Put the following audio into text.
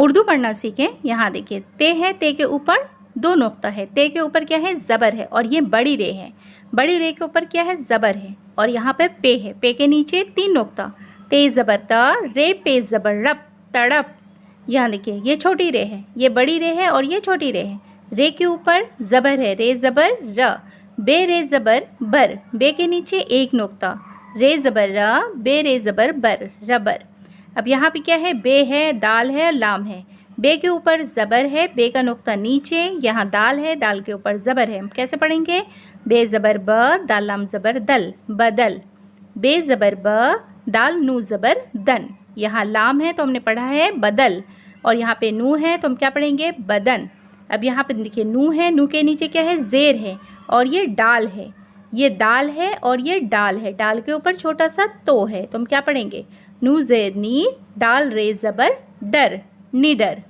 उर्दू पढ़ना सीखें। यहाँ देखिए ते है, ते के ऊपर 2 नुक्ता है, ते के ऊपर क्या है ज़बर है और ये बड़ी रे है, बड़ी रे के ऊपर क्या है ज़बर है और यहाँ पर पे है, पे के नीचे 3 नुक्ता, ते ज़बर त, रे पे ज़बर रब, तड़प। यहाँ देखिए ये छोटी रे है, ये बड़ी रे है और ये छोटी रे है, रे के ऊपर ज़बर है, रे ज़बर र, बे रे ज़बर बर, बे के नीचे 1 नुक्ता, रे ज़बर र, बे रे ज़बर बर, रबर। अब यहाँ पे क्या है बे है, दाल है, लाम है, बे के ऊपर ज़बर है, बे का नुक्ता नीचे, यहाँ दाल है, दाल के ऊपर ज़बर है। हम कैसे पढ़ेंगे, बे ज़बर ब, दाल लाम ज़बर दल, बदल, बे ज़बर ब, दाल नू ज़बर दन। यहाँ लाम है तो हमने पढ़ा है बदल और यहाँ पे नू है तो हम क्या पढ़ेंगे बदन। अब यहाँ पे देखिए नू है, नू के नीचे क्या है ज़ेर है और ये डाल है, ये दाल है और ये डाल है, डाल के ऊपर छोटा सा तो है तो हम क्या पढ़ेंगे नू ज़ेर नी, डाल रे ज़बर डर, निडर।